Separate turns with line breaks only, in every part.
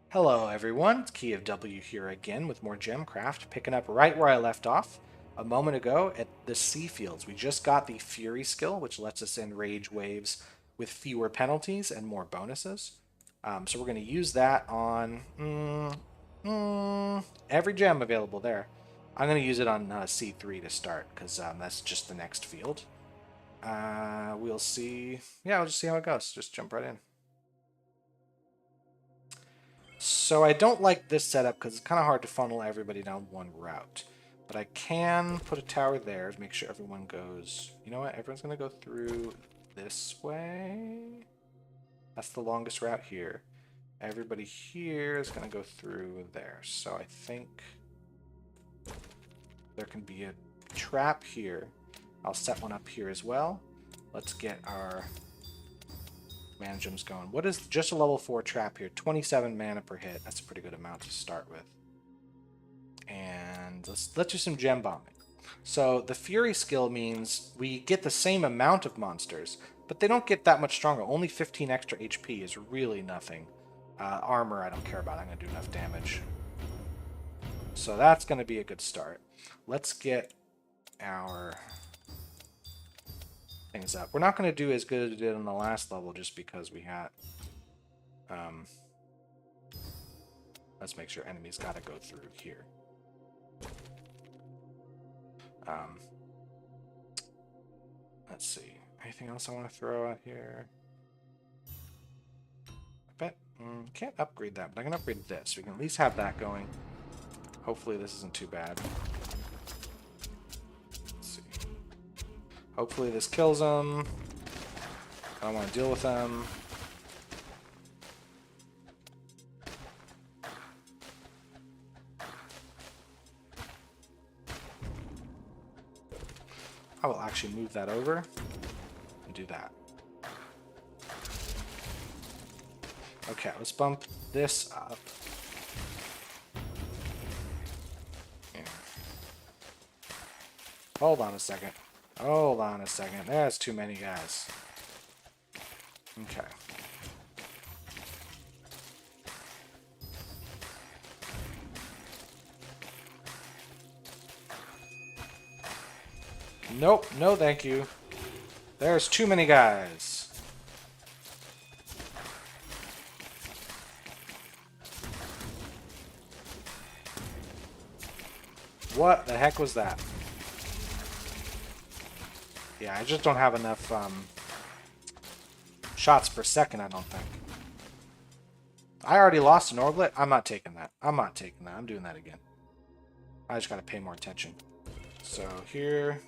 Hello everyone, it's Key of W here again with more Gemcraft, picking up right where I left off a moment ago at the Sea Fields. We just got the Fury skill, which lets us enrage waves with fewer penalties and more bonuses. So we're going to use that on every gem available there. I'm going to use it on C3 to start, because that's just the next field. We'll see. Yeah, we'll just see how it goes. Just jump right in. So I don't like this setup because it's kind of hard to funnel everybody down one route. But I can put a tower there to make sure everyone goes... You know what? Everyone's going to go through this way. That's the longest route here. Everybody here is going to go through there. So I think there can be a trap here. I'll set one up here as well. Let's get our mana gems going. What is just a level 4 trap here? 27 mana per hit. That's a pretty good amount to start with. And let's do some gem bombing. So the Fury skill means we get the same amount of monsters, but they don't get that much stronger. Only 15 extra HP is really nothing. Armor, I don't care about. I'm going to do enough damage. So that's going to be a good start. Let's get our things up. We're not going to do as good as we did on the last level just because we had... let's make sure enemies got to go through here. Let's see. Anything else I want to throw out here? I bet can't upgrade that, but I can upgrade this. We can at least have that going. Hopefully this isn't too bad. Let's see. Hopefully this kills them. I don't want to deal with them. I will actually move that over and do that. Okay, let's bump this up. Yeah. Hold on a second. Hold on a second. There's too many guys. Okay. Nope, no thank you. There's too many guys. What the heck was that? Yeah, I just don't have enough shots per second, I don't think. I already lost an orblet. I'm not taking that. I'm not taking that. I'm doing that again. I just gotta pay more attention. So here...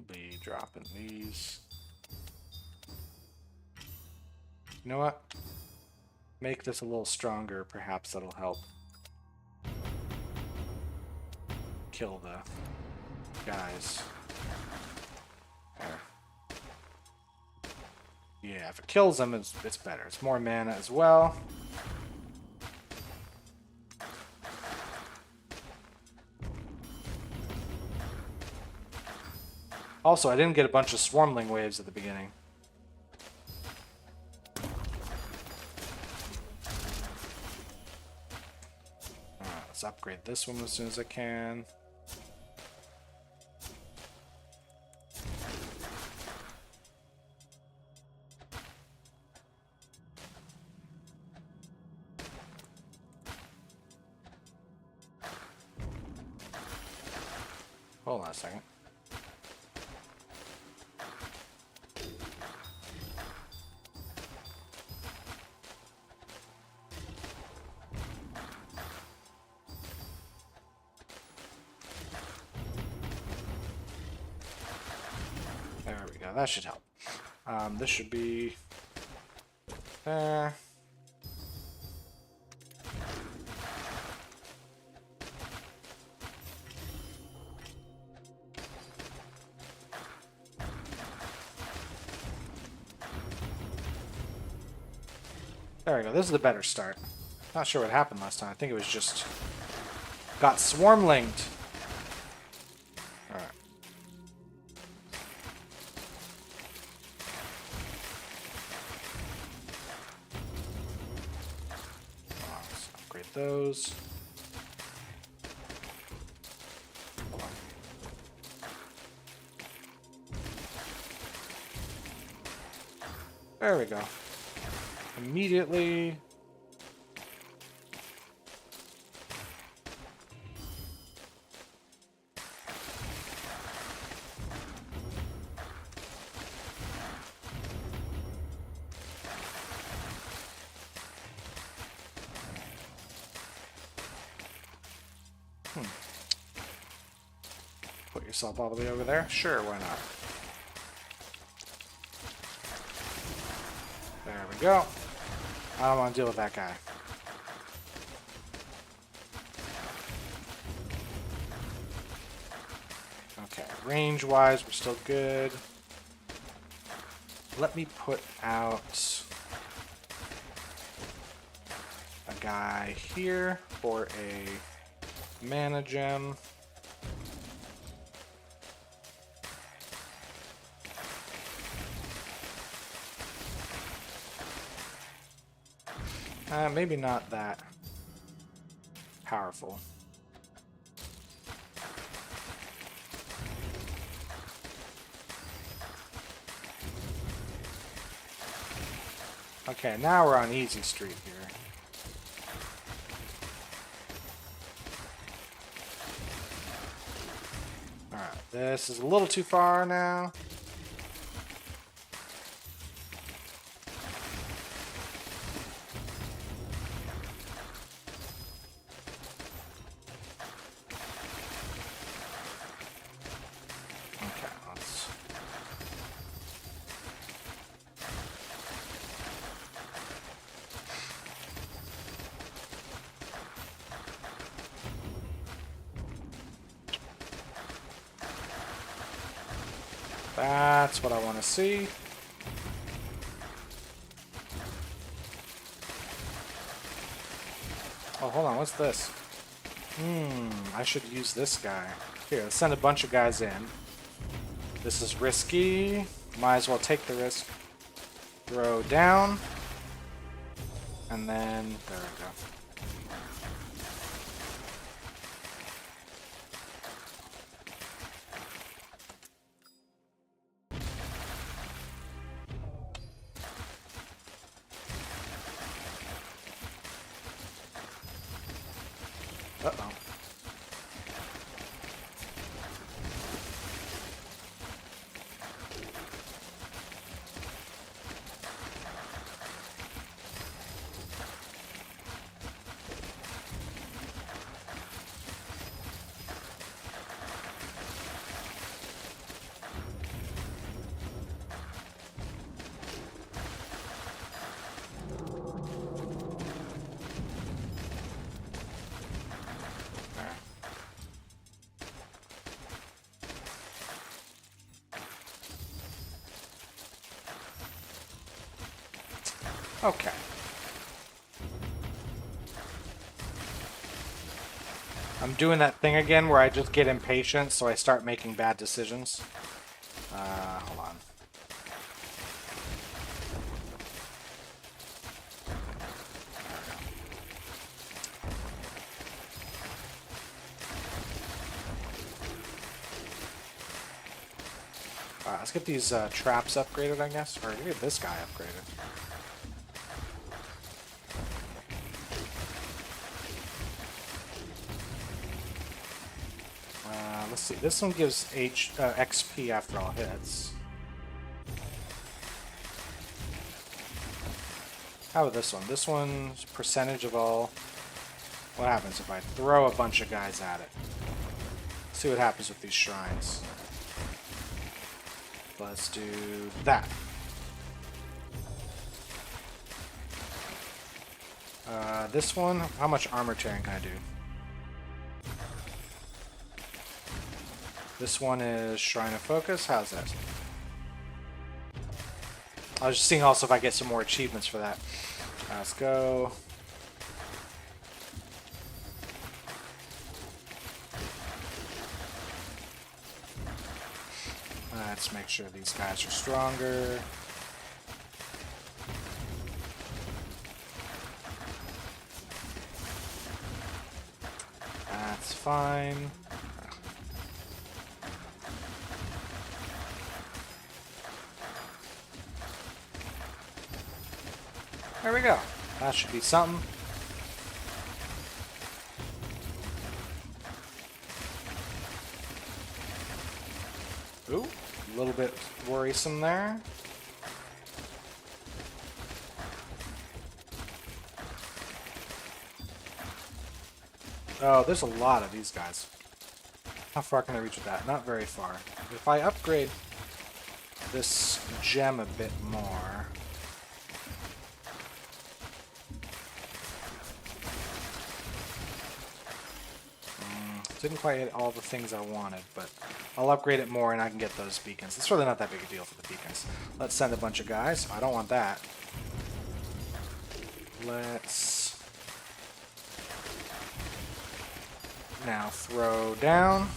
Be dropping these. You know what? Make this a little stronger. Perhaps that'll help kill the guys. There. Yeah, if it kills them, it's better. It's more mana as well. Also, I didn't get a bunch of swarmling waves at the beginning. Alright, let's upgrade this one as soon as I can. Hold on a second. There we go. That should help. This should be there. There we go. This is a better start. Not sure what happened last time. I think it was just got swarm linked. Alright. Let's upgrade those. There we go. Immediately. Put yourself all the way over there? Sure, why not? There we go. I don't want to deal with that guy. Okay, range-wise, we're still good. Let me put out a guy here for a mana gem. Maybe not that powerful. Okay, now we're on easy street here. Alright, this is a little too far now. That's what I want to see. Oh, hold on. What's this? I should use this guy. Here, let's send a bunch of guys in. This is risky. Might as well take the risk. Throw down. And then, there we go. Uh-oh. Okay. I'm doing that thing again where I just get impatient, so I start making bad decisions. Hold on. Alright, let's get these traps upgraded, I guess. Or get this guy upgraded. Let's see. This one gives XP after all hits. How about this one? This one's percentage of all. What happens if I throw a bunch of guys at it? Let's see what happens with these shrines. Let's do that. This one, how much armor tearing can I do? This one is Shrine of Focus. How's that? I was just seeing also if I get some more achievements for that. Let's go. Let's make sure these guys are stronger. That's fine. There we go. That should be something. Ooh, a little bit worrisome there. Oh, there's a lot of these guys. How far can I reach with that? Not very far. If I upgrade this gem a bit more... Didn't quite hit all the things I wanted, but I'll upgrade it more and I can get those beacons. It's really not that big a deal for the beacons. Let's send a bunch of guys. I don't want that. Let's now throw down.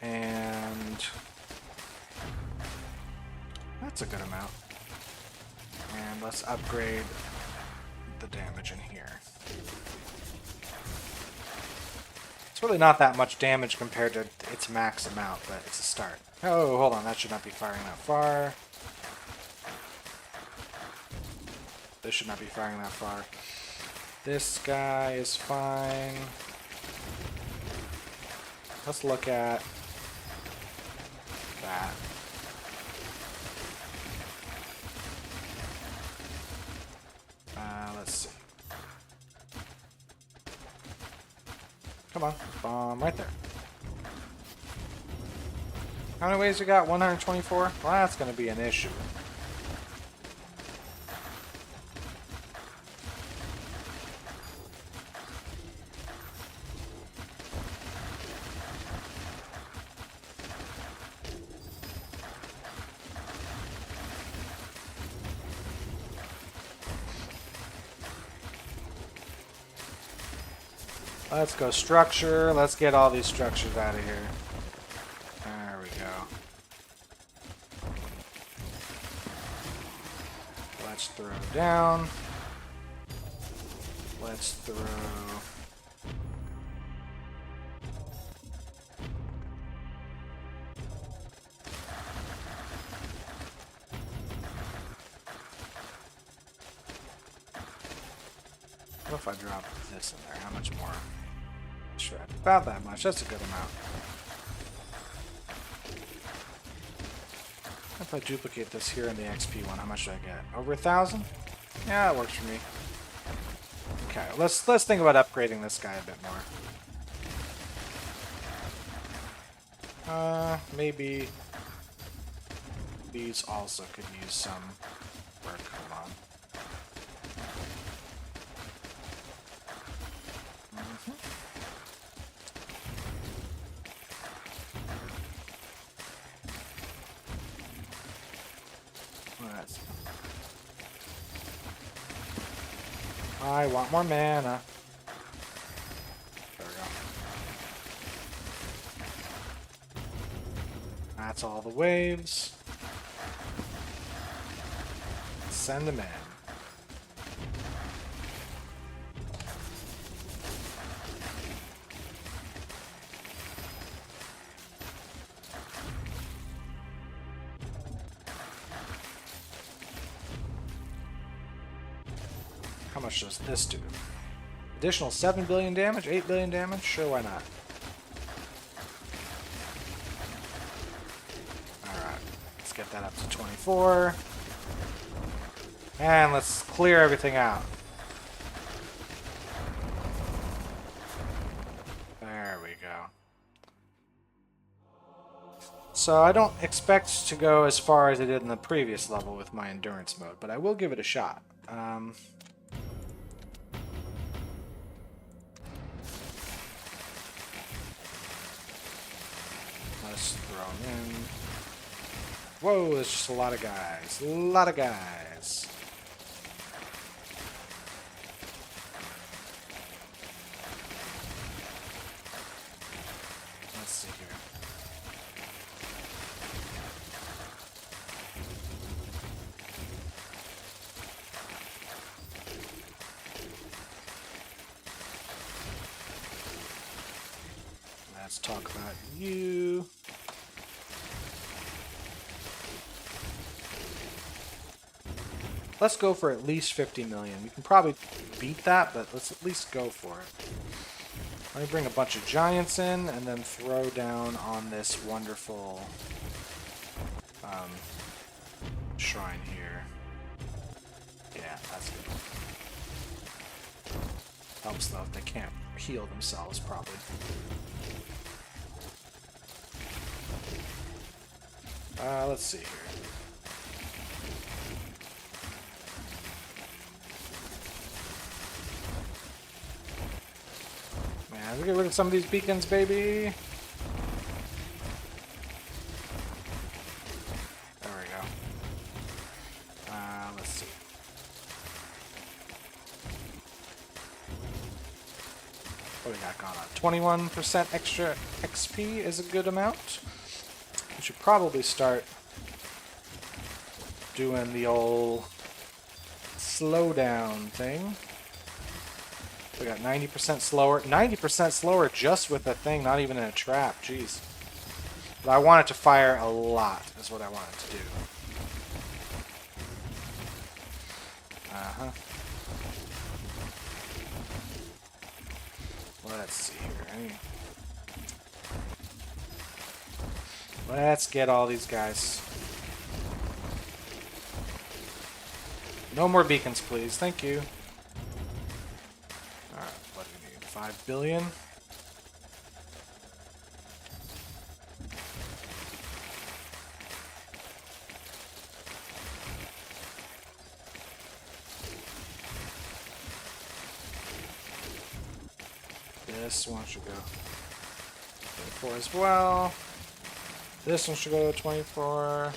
And that's a good amount. And let's upgrade the damage in here. It's really not that much damage compared to its max amount, but it's a start. Oh, hold on, that should not be firing that far. This should not be firing that far. This guy is fine. Let's look at that. Let's see. Come on, bomb right there. How many waves we got? 124? Well, that's going to be an issue. Let's go structure. Let's get all these structures out of here. There we go. Let's throw down. Let's throw... What if I drop this in there? How much more? Shred. About that much. That's a good amount. If I duplicate this here in the XP one, how much do I get? Over 1,000? Yeah, that works for me. Okay, let's think about upgrading this guy a bit more. Maybe these also could use some work. Hold on. I want more mana. There we go. That's all the waves. Send them in. How much does this do? Additional 7 billion damage? 8 billion damage? Sure, why not? Alright, let's get that up to 24. And let's clear everything out. There we go. So I don't expect to go as far as I did in the previous level with my endurance mode, but I will give it a shot. Let's throw them in. Whoa, there's just a lot of guys. A lot of guys. Let's see here. talk about you. Let's go for at least 50 million. We can probably beat that, but let's at least go for it. Let me bring a bunch of giants in and then throw down on this wonderful shrine here. Yeah, that's good. Helps though if they can't heal themselves probably. Let's see here. Man, let's get rid of some of these beacons, baby. There we go. Let's see. What do we got going on? 21% extra XP is a good amount. We should probably start doing the old slowdown thing. We got 90% slower. 90% slower just with a thing, not even in a trap. Jeez. But I want it to fire a lot, is what I want it to do. Uh-huh. Let's see here. Let's get all these guys. No more beacons, please. Thank you. Alright, what do we need? 5 billion? This one should go 24 as well. This one should go 24.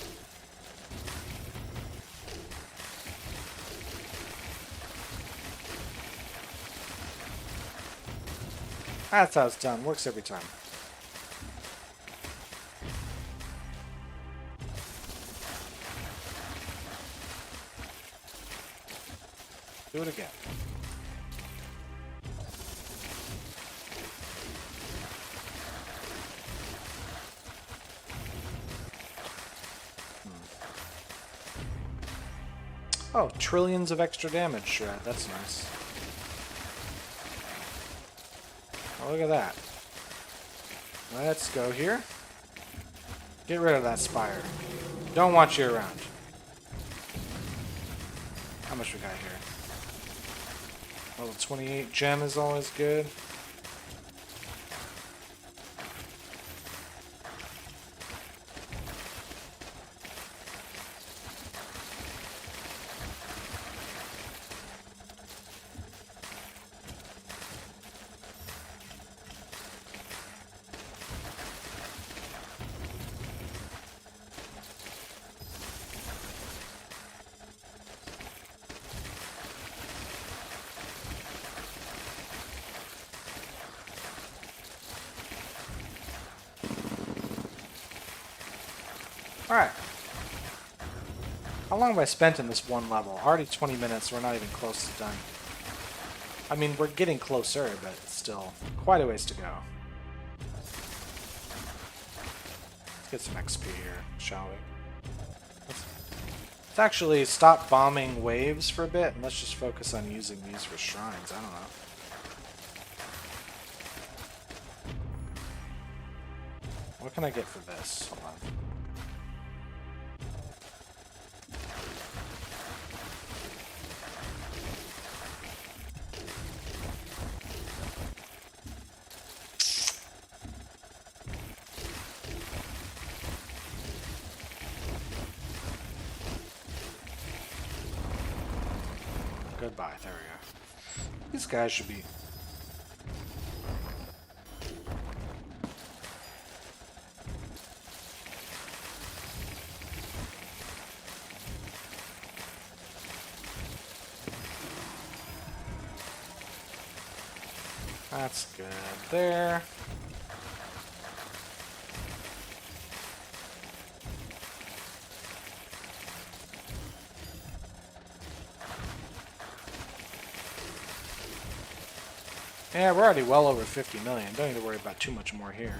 That's how it's done. Works every time. Do it again. Oh, trillions of extra damage, Shred. That's nice. Oh, look at that. Let's go here. Get rid of that spire. Don't want you around. How much we got here? Level 28 gem is always good. Alright. How long have I spent in this one level? Already 20 minutes, we're not even close to done. I mean, we're getting closer, but it's still quite a ways to go. Let's get some XP here, shall we? Let's actually stop bombing waves for a bit, and let's just focus on using these for shrines. I don't know. What can I get for this? Hold on. Goodbye, there we go. These guys should be... That's good there. Yeah, we're already well over 50 million. Don't need to worry about too much more here.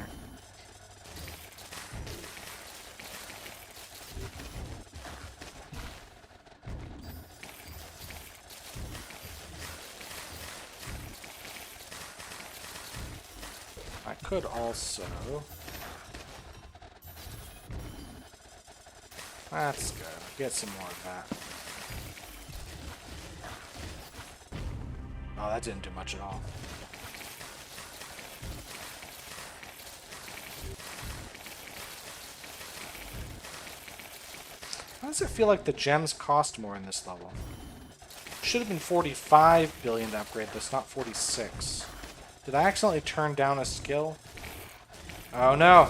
I could also... That's good. Get some more of that. Oh, that didn't do much at all. Why does it feel like the gems cost more in this level? Should have been 45 billion to upgrade this, not 46. Did I accidentally turn down a skill? Oh no!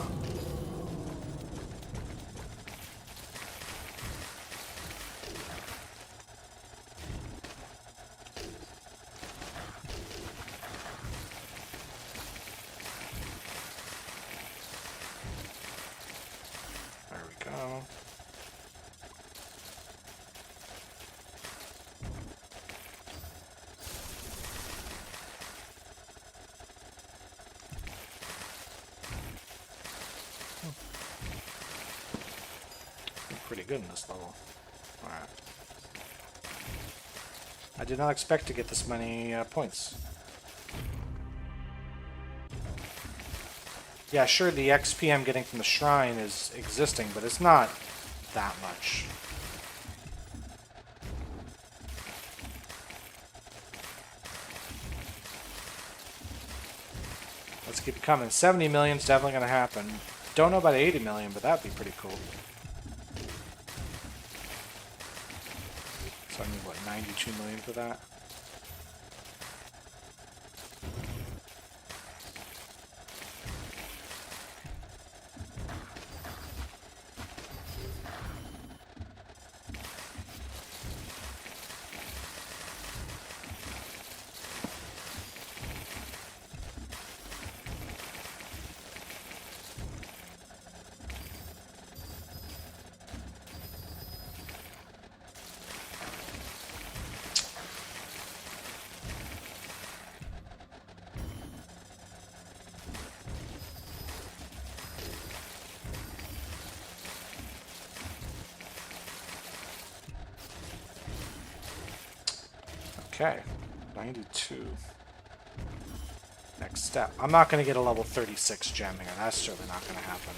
There we go. Pretty good in this level. Alright. I did not expect to get this many points. Yeah, sure, the XP I'm getting from the shrine is existing, but it's not that much. Let's keep it coming. 70 million is definitely going to happen. Don't know about 80 million, but that'd be pretty cool. So I need, what, 92 million for that? Okay, 92. Next step. I'm not going to get a level 36 gem here. That's certainly not going to happen.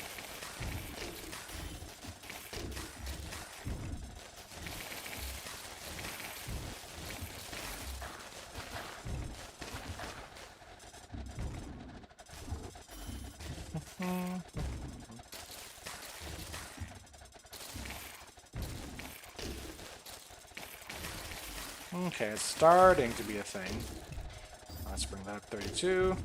Okay, it's starting to be a thing. Let's bring that up 32.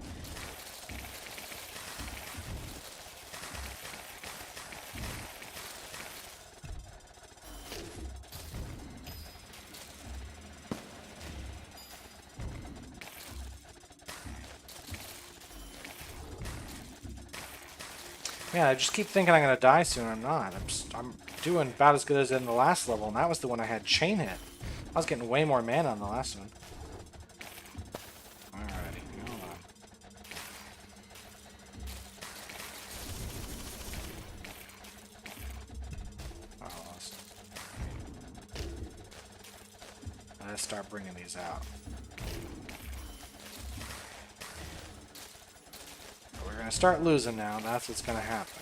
Yeah, I just keep thinking I'm gonna die soon. I'm not. I'm doing about as good as in the last level, and that was the one I had chain hit. I was getting way more mana on the last one. Alrighty, hold on. Oh, let's start bringing these out. We're gonna start losing now. That's what's gonna happen.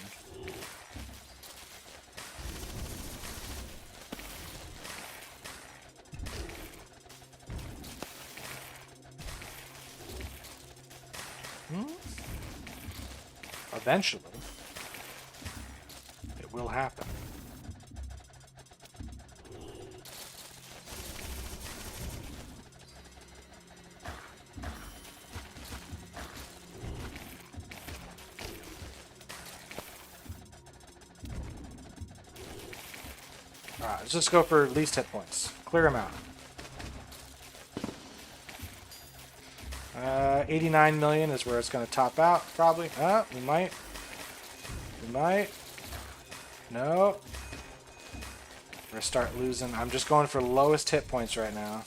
Eventually, it will happen. Alright, let's just go for least hit points. Clear them out. 89 million is where it's going to top out, probably. We might. We might. No. We're going to start losing. I'm just going for lowest hit points right now.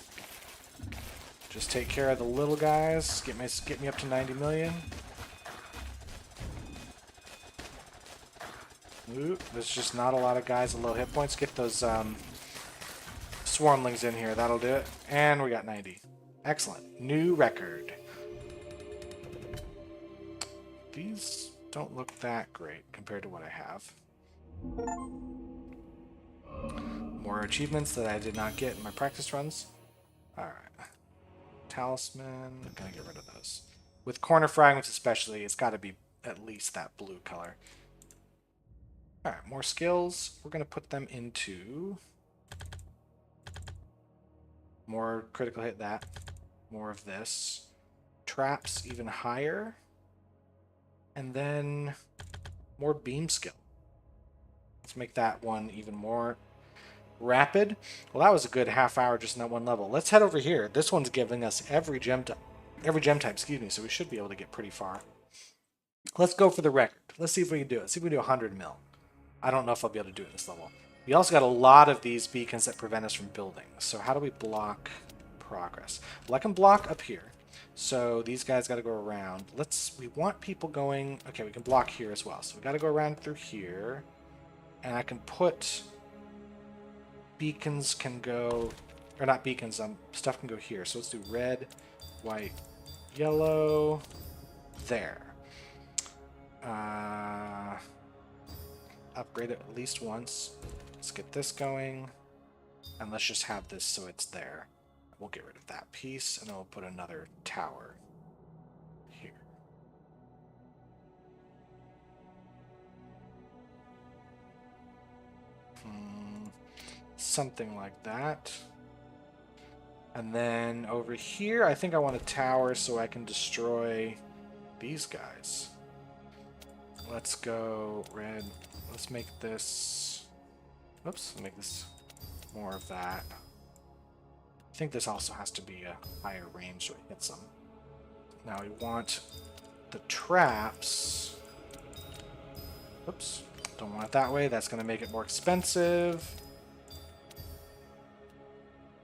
Just take care of the little guys. Get me up to 90 million. Ooh, there's just not a lot of guys at low hit points. Get those swarmlings in here. That'll do it. And we got 90. Excellent. New record. These don't look that great compared to what I have. More achievements that I did not get in my practice runs. Alright. Talisman. I'm going to get rid of those. With corner fragments especially, it's got to be at least that blue color. Alright, more skills. We're going to put them into... more critical hit that. More of this. Traps even higher. And then more beam skill. Let's make that one even more rapid. Well, that was a good half hour just in that one level. Let's head over here. This one's giving us every gem type, excuse me, so we should be able to get pretty far. Let's go for the record. Let's see if we can do it. See if we can do 100 mil. I don't know if I'll be able to do it this level. We also got a lot of these beacons that prevent us from building. So how do we block progress? Well, I can block up here. So these guys got to go around. We want people going, okay, we can block here as well. So we got to go around through here. And I can put, beacons can go, or not beacons, stuff can go here. So let's do red, white, yellow, there. Upgrade it at least once. Let's get this going. And let's just have this so it's there. We'll get rid of that piece, and then we'll put another tower here. Something like that. And then over here, I think I want a tower so I can destroy these guys. Let's go red. Let's make this... Oops, make this more of that. I think this also has to be a higher range so it hits them. Now we want the traps. Oops, don't want it that way. That's going to make it more expensive.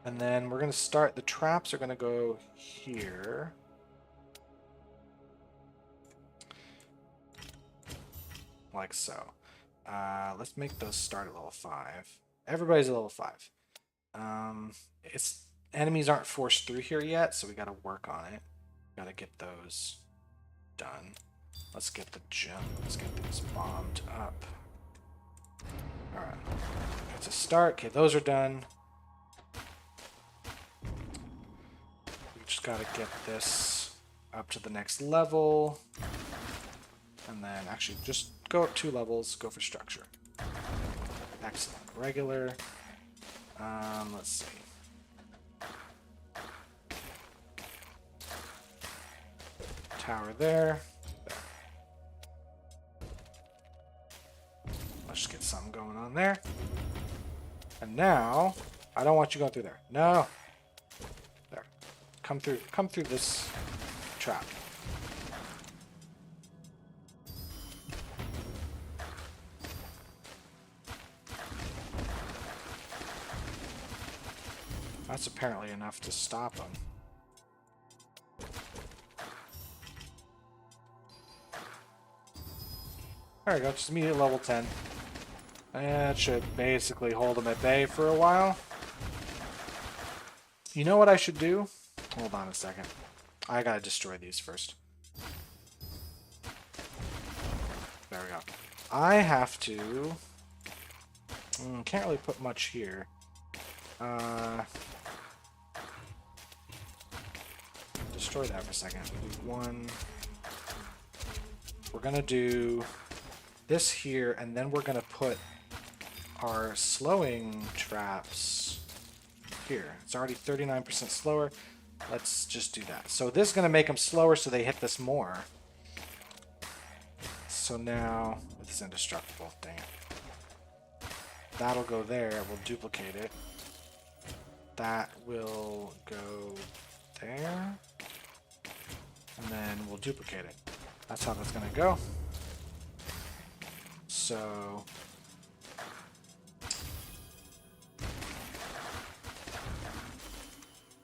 And then we're going to start, the traps are going to go here. Like so. Let's make those start at level 5. Everybody's at level 5. Enemies aren't forced through here yet, so we got to work on it. Got to get those done. Let's get the gem. Let's get these bombed up. All right. It's a start. Okay, those are done. We just got to get this up to the next level. And then actually just go up 2 levels, go for structure. Excellent. Regular. Let's see. Tower there. Let's just get something going on there. And now, I don't want you going through there. No. There. Come through this trap. That's apparently enough to stop them. There we go, just immediate level 10. That should basically hold them at bay for a while. You know what I should do? Hold on a second. I gotta destroy these first. There we go. I have to... can't really put much here. Destroy that for a second. Do 1. We're gonna do this here, and then we're gonna put our slowing traps here. It's already 39% slower. Let's just do that. So this is gonna make them slower so they hit this more. So now, this is indestructible, dang it. That'll go there, we'll duplicate it. That will go there. And then we'll duplicate it. That's how that's going to go. So...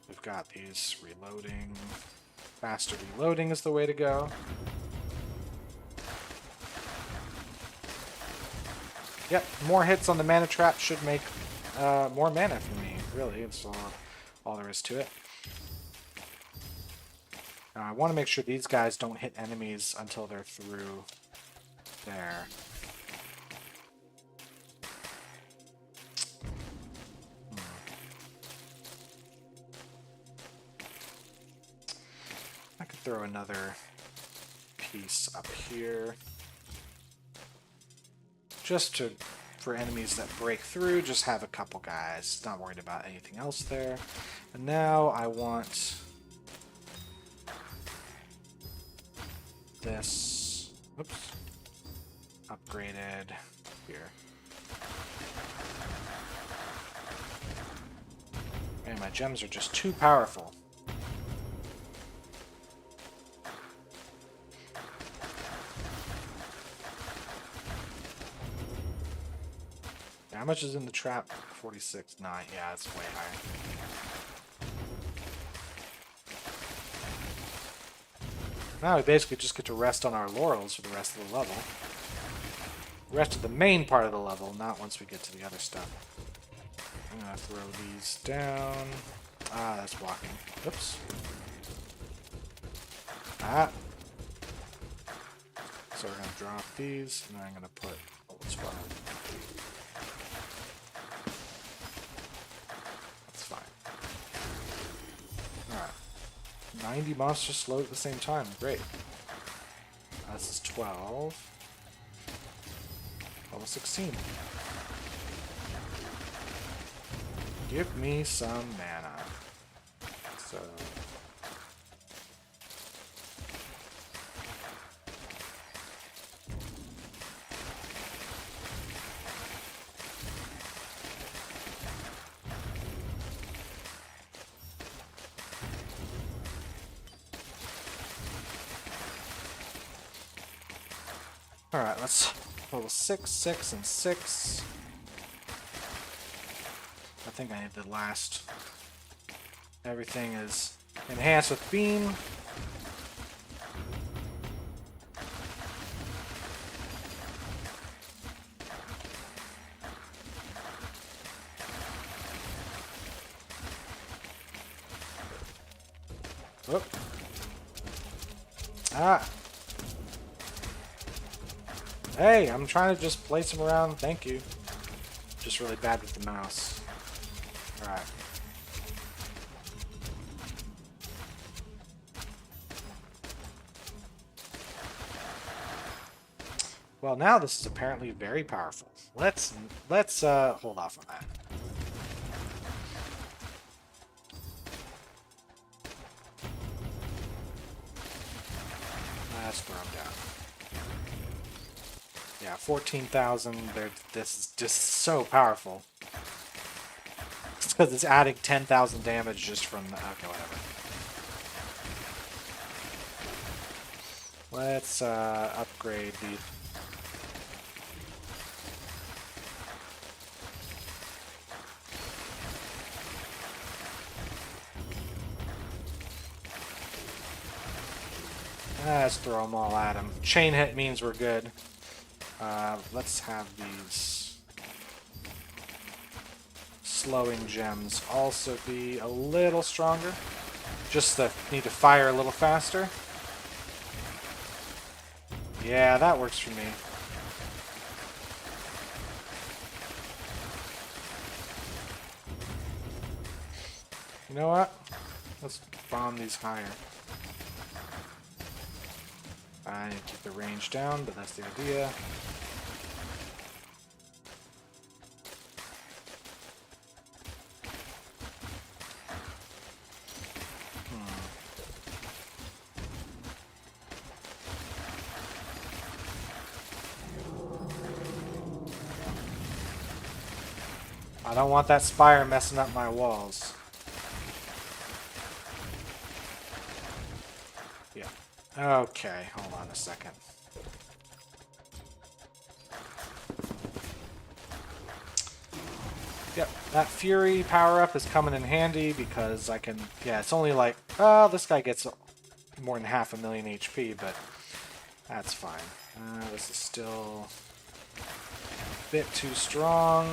we've got these. Reloading. Faster reloading is the way to go. Yep, more hits on the mana trap should make more mana for me, really. It's all there is to it. Now, I want to make sure these guys don't hit enemies until they're through there. I could throw another piece up here. Just for enemies that break through, just have a couple guys. Not worried about anything else there. And now I want this, oops, upgraded here. Man, my gems are just too powerful. How much is in the trap? 46. Nah, yeah, it's way higher. Now we basically just get to rest on our laurels for the rest of the level. The rest of the main part of the level, not once we get to the other stuff. I'm gonna throw these down. Ah, that's blocking. Oops. Ah. So we're gonna drop these, and then I'm gonna put old spot. That's fine. Alright. 90 monsters slowed at the same time. Great. This is 12. Level 16. Give me some mana. So... Alright, let's level 6, 6, and 6. I think I need the last. Everything is enhanced with beam. Whoop. Ah. Hey, I'm trying to just place them around. Thank you. Just really bad with the mouse. Alright. Well, now this is apparently very powerful. Let's hold off on that. Let's throw them down. Yeah, 14,000. This is just so powerful. It's because it's adding 10,000 damage just from the... Okay, whatever. Let's upgrade the... Let's throw them all at him. Chain hit means we're good. Let's have these slowing gems also be a little stronger. Just need to fire a little faster. Yeah, that works for me. You know what? Let's bomb these higher. I need to keep the range down, but that's the idea. I don't want that spire messing up my walls. Yeah. Okay, hold on a second. Yep, that Fury power-up is coming in handy because I can... Yeah, it's only like... Oh, this guy gets more than 500,000 HP, but that's fine. This is still a bit too strong.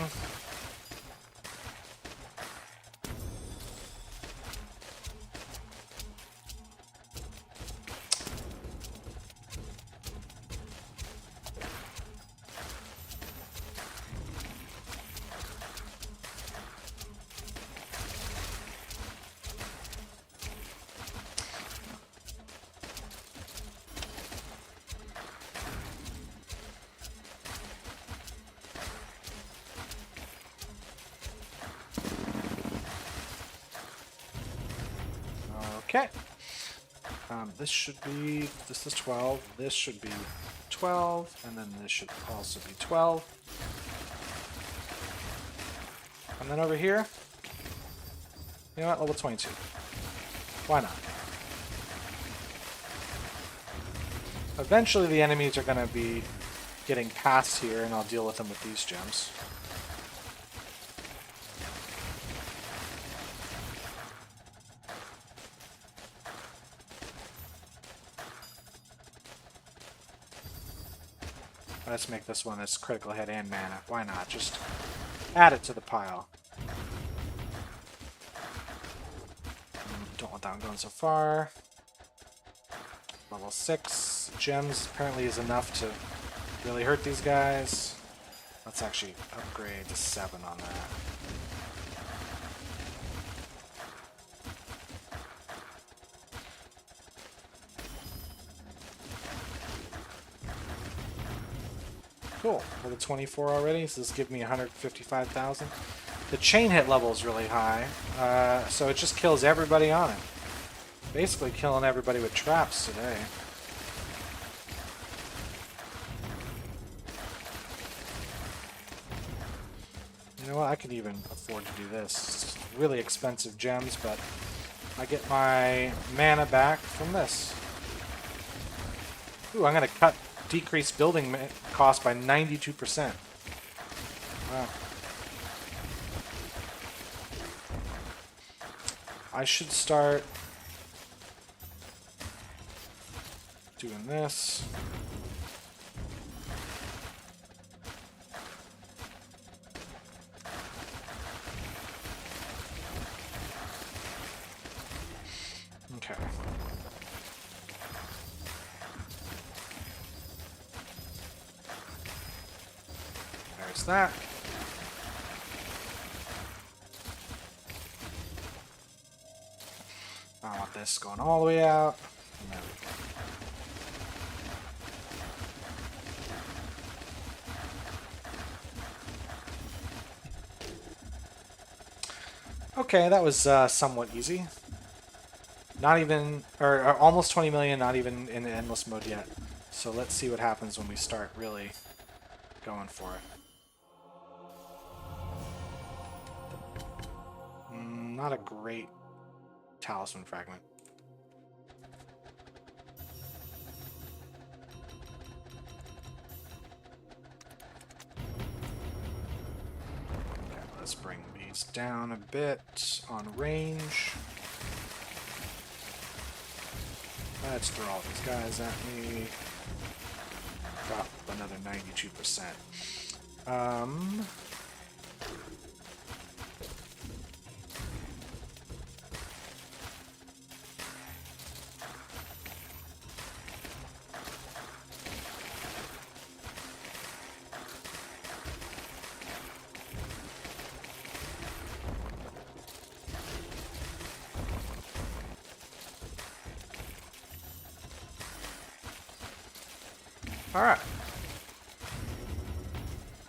Okay. This should be, this is 12, this should be 12, and then this should also be 12. And then over here, you know what, level 22. Why not? Eventually the enemies are going to be getting past here, and I'll deal with them with these gems. Let's make this one that's critical hit and mana. Why not? Just add it to the pile. Don't want that one going so far. Level 6 gems apparently is enough to really hurt these guys. Let's actually upgrade to 7 on that. Cool. Level 24 already, so this gives me 155,000. The chain hit level is really high, so it just kills everybody on it. Basically killing everybody with traps today. You know what, I could even afford to do this. It's really expensive gems, but I get my mana back from this. Ooh, I'm going to decrease building cost by 92%. Wow. I should start doing this. Okay. There's that. I want this going all the way out. No. Okay, that was somewhat easy. Not even, or almost 20 million, not even in endless mode yet. So let's see what happens when we start really going for it. Not a great talisman fragment. Okay, let's bring these down a bit on range. Let's throw all these guys at me. Drop another 92%. Alright.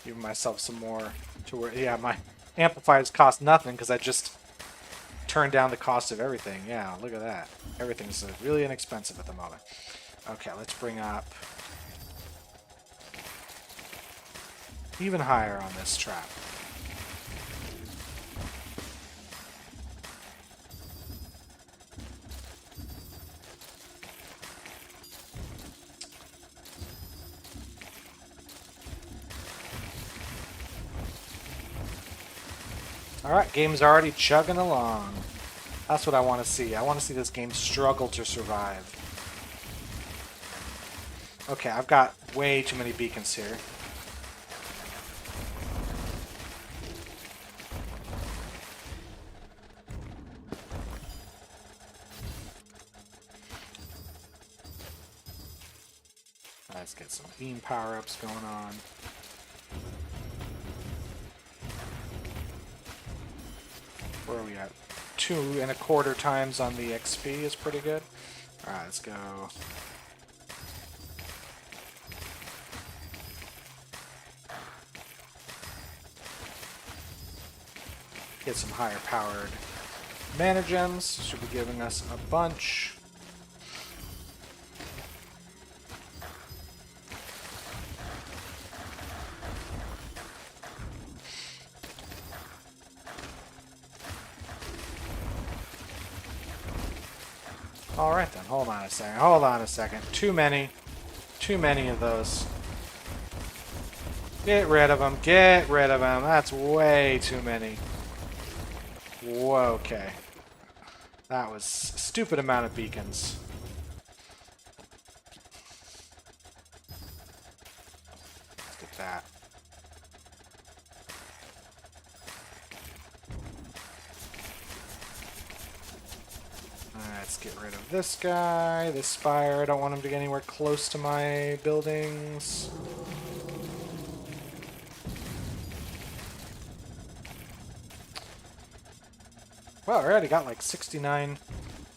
Giving myself some more to where, yeah, my amplifiers cost nothing because I just turned down the cost of everything. Yeah, look at that. Everything's really inexpensive at the moment. Okay, let's bring up even higher on this trap. Alright, game's already chugging along. That's what I want to see. I want to see this game struggle to survive. Okay, I've got way too many beacons here. Let's get some beam power-ups going on. Where are we at? 2.25 times on the XP is pretty good. Alright, let's go. Get some higher powered mana gems. Should be giving us a bunch. Alright then, hold on a second. Hold on a second. Too many. Too many of those. Get rid of them. Get rid of them. That's way too many. Whoa, okay. That was a stupid amount of beacons. Let's get that. Let's get rid of this guy, this spire. I don't want him to get anywhere close to my buildings. Well, I already got like 69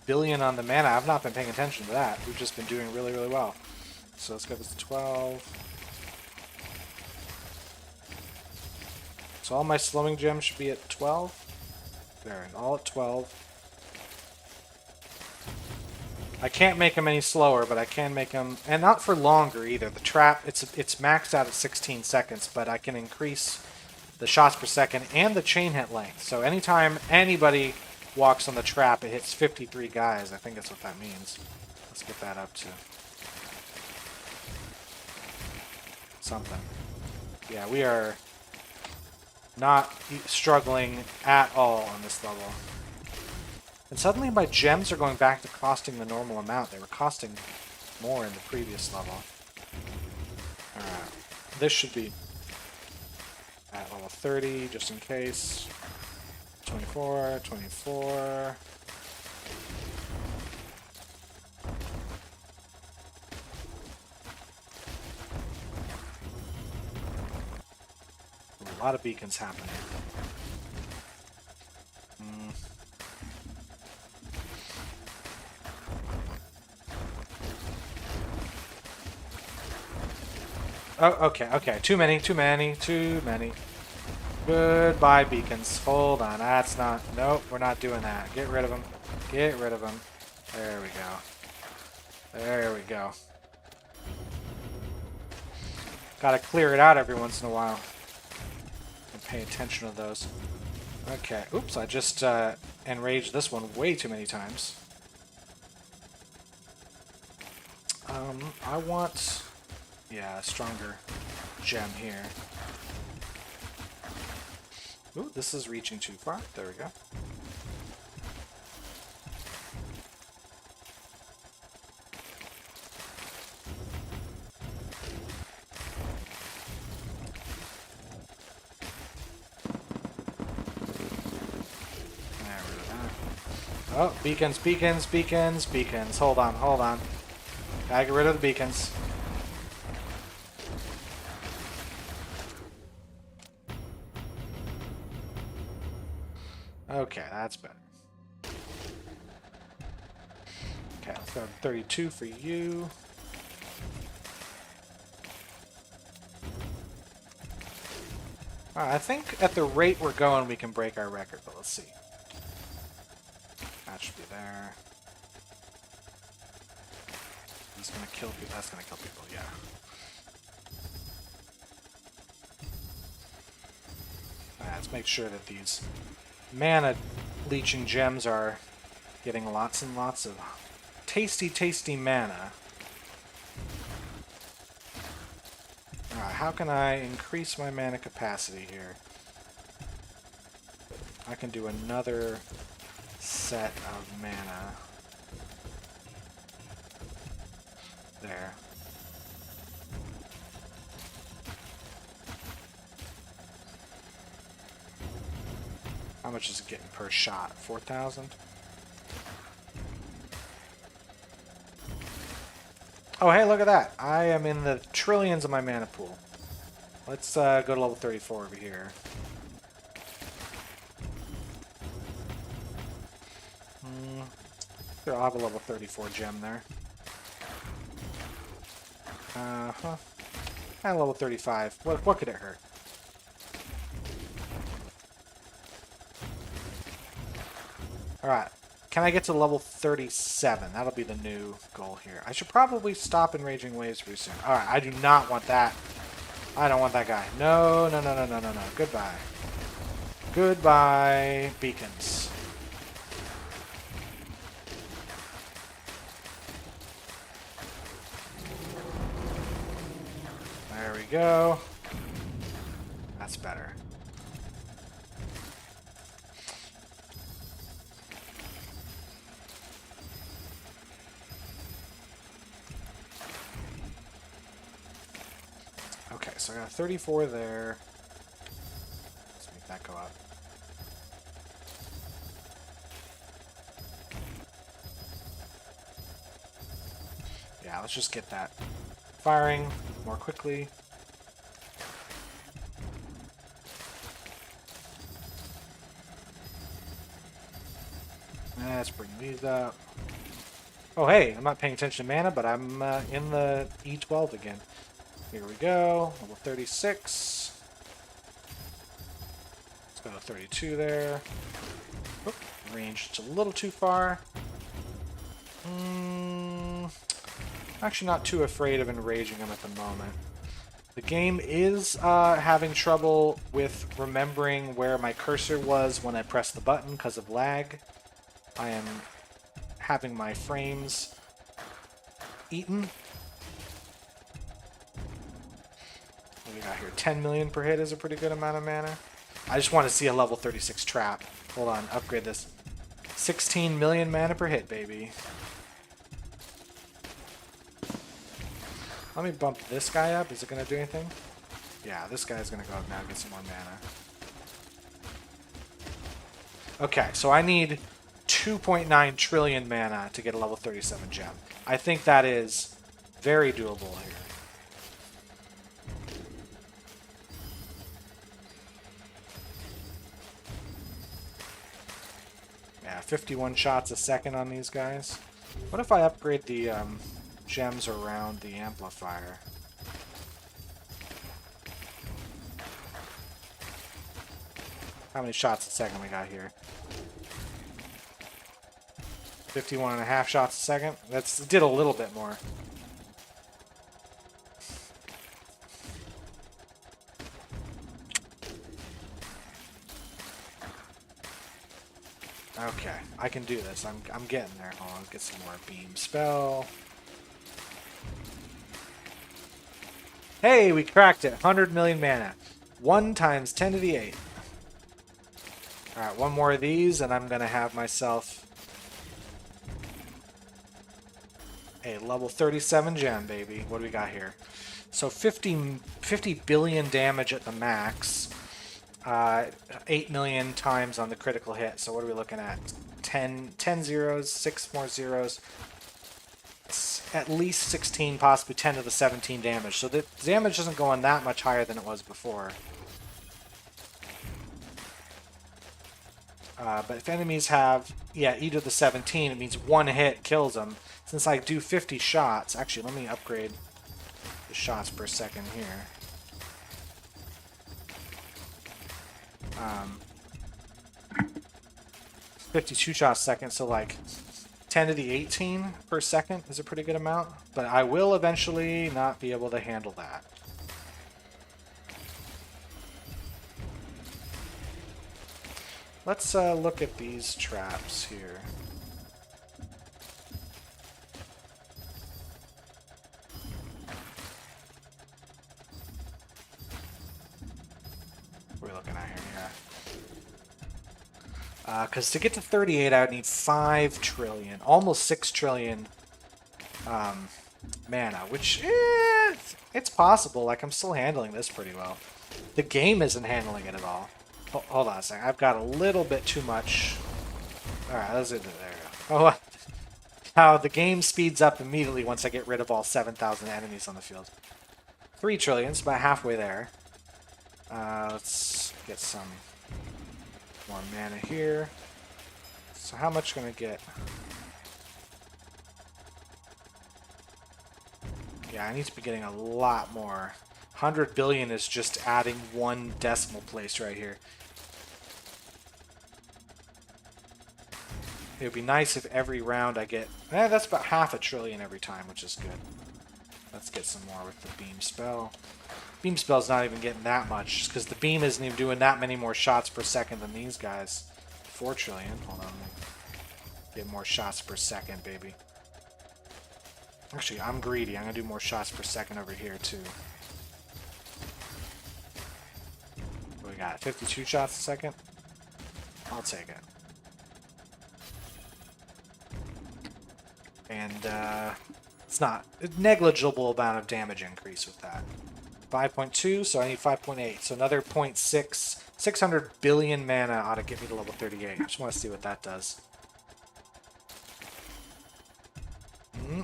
billion on the mana. I've not been paying attention to that. We've just been doing really, really well. So let's get this to 12. So all my slowing gems should be at 12. There, all at 12. I can't make them any slower, but I can make them, and not for longer either. The trap, it's maxed out at 16 seconds, but I can increase the shots per second and the chain hit length. So anytime anybody walks on the trap, it hits 53 guys. I think that's what that means. Let's get that up to something. Yeah, we are not struggling at all on this level. And suddenly my gems are going back to costing the normal amount. They were costing more in the previous level. Alright. This should be at level 30, just in case. 24, 24. A lot of beacons happening. Oh, okay. Too many. Goodbye, beacons. Hold on. That's not... Nope, we're not doing that. Get rid of them. Get rid of them. There we go. There we go. Gotta clear it out every once in a while. And pay attention to those. Okay. Oops, I just enraged this one way too many times. I want... Yeah, a stronger gem here. Ooh, this is reaching too far. There we go. There we go. Oh, beacons. Hold on. Gotta get rid of the beacons. Okay, that's better. Okay, let's go 32 for you. I think at the rate we're going, we can break our record, but let's see. That should be there. He's gonna kill people. That's gonna kill people, yeah. Alright, let's make sure that these mana leeching gems are getting lots and lots of tasty mana. Alright, how can I increase my mana capacity here? I can do another set of mana. There. How much is it getting per shot? 4,000? Oh, hey, look at that. I am in the trillions of my mana pool. Let's go to level 34 over here. Here, I'll have a level 34 gem there. Uh-huh. And level 35. What could it hurt? Alright. Can I get to level 37? That'll be the new goal here. I should probably stop enraging waves pretty soon. Alright, I do not want that. I don't want that guy. No, no, no, no, no, no, no. Goodbye. Goodbye, beacons. There we go. That's better. Okay, so I got 34 there. Let's make that go up. Yeah, let's just get that firing more quickly. Let's bring these up. Oh, hey, I'm not paying attention to mana, but I'm in the E12 again. Here we go, level 36. Let's go to 32 there. Oop, range just a little too far. Actually not too afraid of enraging him at the moment. The game is having trouble with remembering where my cursor was when I pressed the button because of lag. I am having my frames eaten. What do we got here? 10 million per hit is a pretty good amount of mana. I just want to see a level 36 trap. Hold on, upgrade this. 16 million mana per hit, baby. Let me bump this guy up. Is it going to do anything? Yeah, this guy's going to go up now and get some more mana. Okay, so I need 2.9 trillion mana to get a level 37 gem. I think that is very doable here. Yeah, 51 shots a second on these guys. What if I upgrade the gems around the amplifier? How many shots a second we got here? 51.5 shots a second. That's did a little bit more. Okay, I can do this. I'm getting there. Hold on, get some more beam spell. Hey, we cracked it. 100 million mana. 1 times 10 to the 8. Alright, one more of these, and I'm going to have myself a level 37 gem, baby. What do we got here? So 50 billion damage at the max. 8 million times on the critical hit. So what are we looking at? 10 zeros, 6 more zeros. At least 16, possibly 10 to the 17 damage. So the damage isn't going that much higher than it was before. But if enemies have, yeah, E to the 17, it means one hit kills them. Since I do 50 shots, actually, let me upgrade the shots per second here. 52 shots a second, so like 10 to the 18 per second is a pretty good amount. But I will eventually not be able to handle that. Let's look at these traps here. What are we looking at here? Yeah. Because to get to 38, I would need 5 trillion, almost 6 trillion mana, which, it's possible. Like, I'm still handling this pretty well. The game isn't handling it at all. Hold on a second. I've got a little bit too much. Alright, let's do it. There we go. Oh, how the game speeds up immediately once I get rid of all 7,000 enemies on the field. 3 trillion, it's about halfway there. Let's get some more mana here. So how much can I get? Yeah, I need to be getting a lot more. 100 billion is just adding 1 decimal place right here. It would be nice if every round I get... that's about half a trillion every time, which is good. Let's get some more with the beam spell. Beam spell's not even getting that much, because the beam isn't even doing that many more shots per second than these guys. 4 trillion. Hold on. Get more shots per second, baby. Actually, I'm greedy. I'm going to do more shots per second over here, too. What we got? 52 shots a second? I'll take it. And, it's not a negligible amount of damage increase with that. 5.2, so I need 5.8. So another 0.6. 600 billion mana ought to get me to level 38. I just want to see what that does.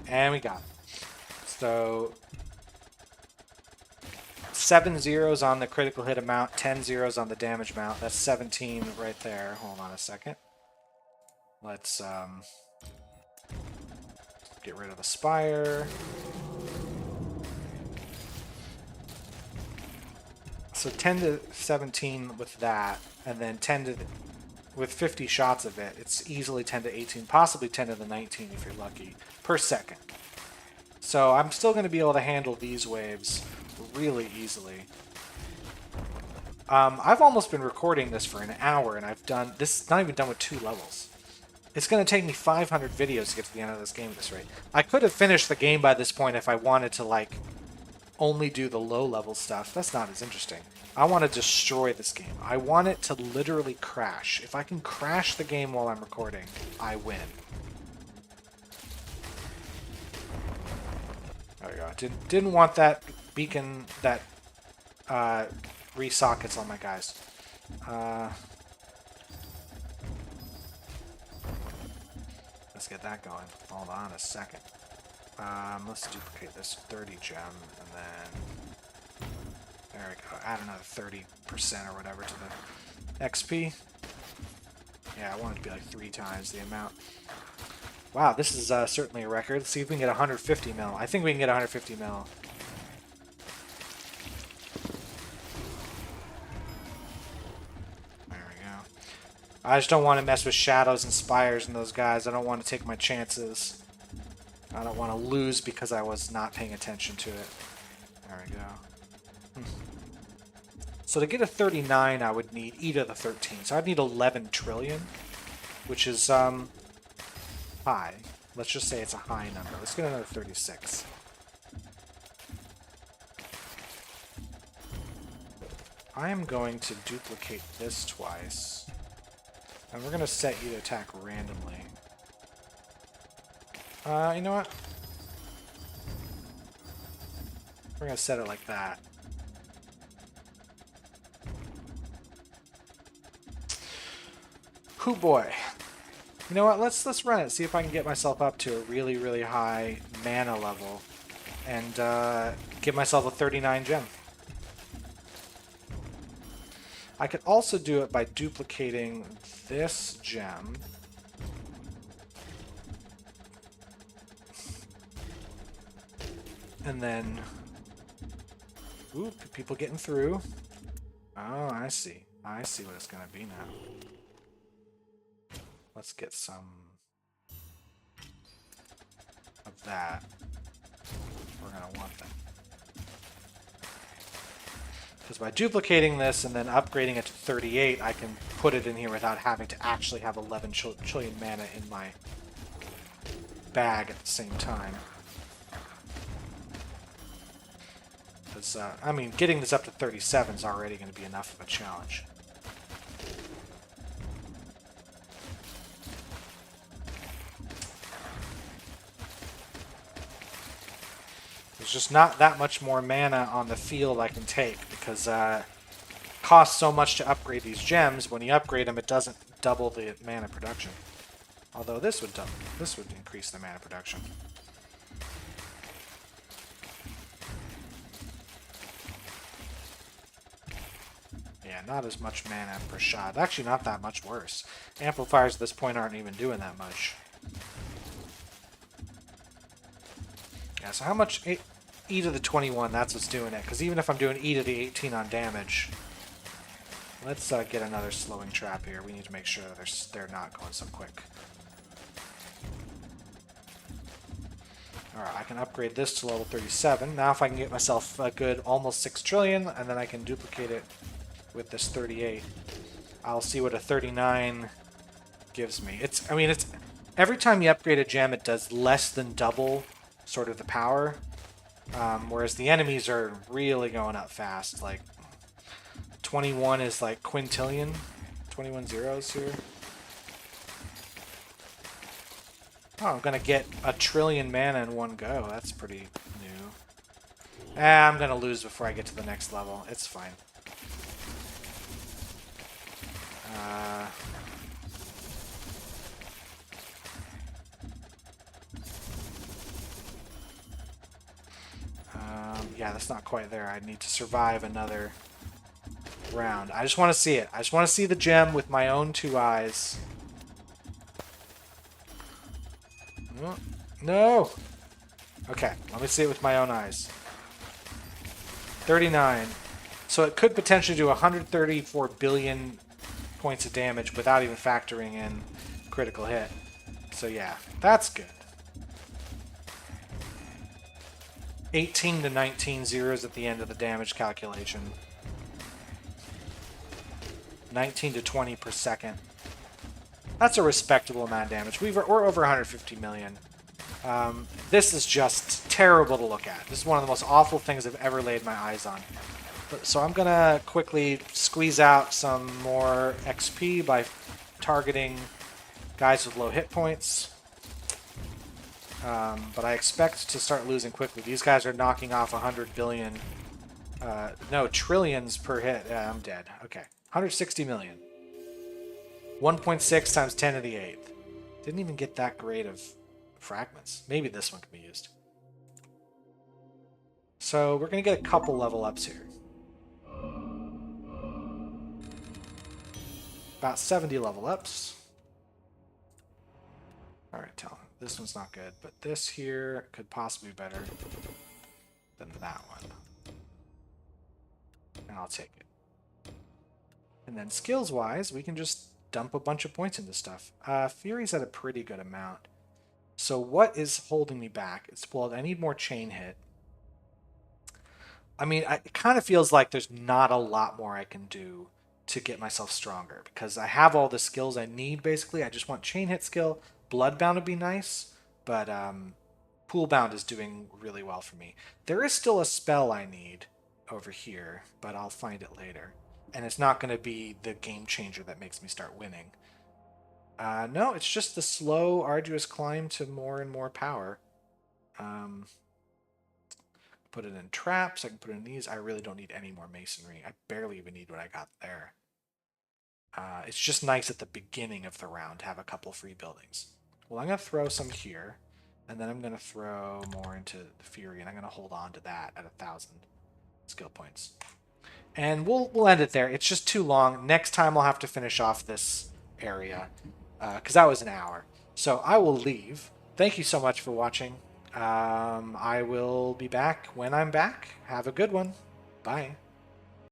And we got it. So 7 zeros on the critical hit amount, 10 zeros on the damage amount. That's 17 right there. Hold on a second. Let's get rid of the spire. So 10 to 17 with that, and then 10 to with 50 shots of it, it's easily 10 to 18, possibly 10 to the 19 if you're lucky, per second. So I'm still going to be able to handle these waves really easily. I've almost been recording this for an hour, and I've done this, not even done with 2 levels. It's going to take me 500 videos to get to the end of this game at this rate. I could have finished the game by this point if I wanted to, like, only do the low-level stuff. That's not as interesting. I want to destroy this game. I want it to literally crash. If I can crash the game while I'm recording, I win. There we go. Didn't want that beacon, that re-sockets on my guys. Let's get that going. Hold on a second. Let's duplicate this 30 gem, and then there we go. Add another 30% or whatever to the XP. Yeah, I want it to be like 3 times the amount. Wow, this is certainly a record. Let's see if we can get 150 mil. I think we can get 150 mil. There we go. I just don't want to mess with shadows and spires and those guys. I don't want to take my chances. I don't want to lose because I was not paying attention to it. There we go. So to get a 39, I would need E to the 13. So I'd need 11 trillion, which is high. Let's just say it's a high number. Let's get another 36. I am going to duplicate this twice. And we're going to set you to attack randomly. You know what? We're going to set it like that. Hoo boy. You know what? Let's run it. See if I can get myself up to a really, really high mana level. And get myself a 39 gem. I could also do it by duplicating this gem. And then... Ooh, people getting through. Oh, I see. I see what it's going to be now. Let's get some of that. We're going to want that. Because by duplicating this and then upgrading it to 38, I can put it in here without having to actually have 11 trillion mana in my bag at the same time. Because, I mean, getting this up to 37 is already going to be enough of a challenge. There's just not that much more mana on the field I can take because it costs so much to upgrade these gems. When you upgrade them, it doesn't double the mana production. Although this would double. This would increase the mana production. Yeah, not as much mana per shot. Actually, not that much worse. Amplifiers at this point aren't even doing that much. Yeah, so how much... E to the 21, that's what's doing it. Because even if I'm doing E to the 18 on damage... Let's get another slowing trap here. We need to make sure that they're not going so quick. Alright, I can upgrade this to level 37. Now if I can get myself a good almost 6 trillion, and then I can duplicate it with this 38. I'll see what a 39 gives me. It's every time you upgrade a gem, it does less than double sort of the power, whereas the enemies are really going up fast. Like 21 is like quintillion, 21 zeros here. Oh, I'm gonna get a trillion mana in one go. That's pretty new. I'm gonna lose before I get to the next level. It's fine. Yeah, that's not quite there. I need to survive another round. I just want to see it. I just want to see the gem with my own 2 eyes. No! Okay, let me see it with my own eyes. 39. So it could potentially do 134 billion points of damage without even factoring in critical hit. So yeah, that's good. 18 to 19 zeros at the end of the damage calculation. 19 to 20 per second. That's a respectable amount of damage. We're over 150 million. This is just terrible to look at. This is one of the most awful things I've ever laid my eyes on. So I'm going to quickly squeeze out some more XP by targeting guys with low hit points. But I expect to start losing quickly. These guys are knocking off 100 billion. No, trillions per hit. I'm dead. Okay. 160 million. 1.6 times 10 to the 8th. Didn't even get that great of fragments. Maybe this one can be used. So we're going to get a couple level ups here. About 70 level ups. Alright, tell him. This one's not good, but this here could possibly be better than that one. And I'll take it. And then skills-wise, we can just dump a bunch of points into stuff. Fury's at a pretty good amount. So what is holding me back? It's, well, I need more chain hit. I mean, it kind of feels like there's not a lot more I can do to get myself stronger, because I have all the skills I need, basically. I just want chain hit skill. Bloodbound would be nice, but Poolbound is doing really well for me. There is still a spell I need over here, but I'll find it later. And it's not going to be the game changer that makes me start winning. No, it's just the slow, arduous climb to more and more power. Put it in traps. I can put it in these. I really don't need any more masonry. I barely even need what I got there. It's just nice at the beginning of the round to have a couple free buildings. Well, I'm going to throw some here, and then I'm going to throw more into the Fury, and I'm going to hold on to that at 1,000 skill points. And we'll end it there. It's just too long. Next time I'll have to finish off this area, because that was an hour. So I will leave. Thank you so much for watching. I will be back when I'm back. Have a good one. Bye.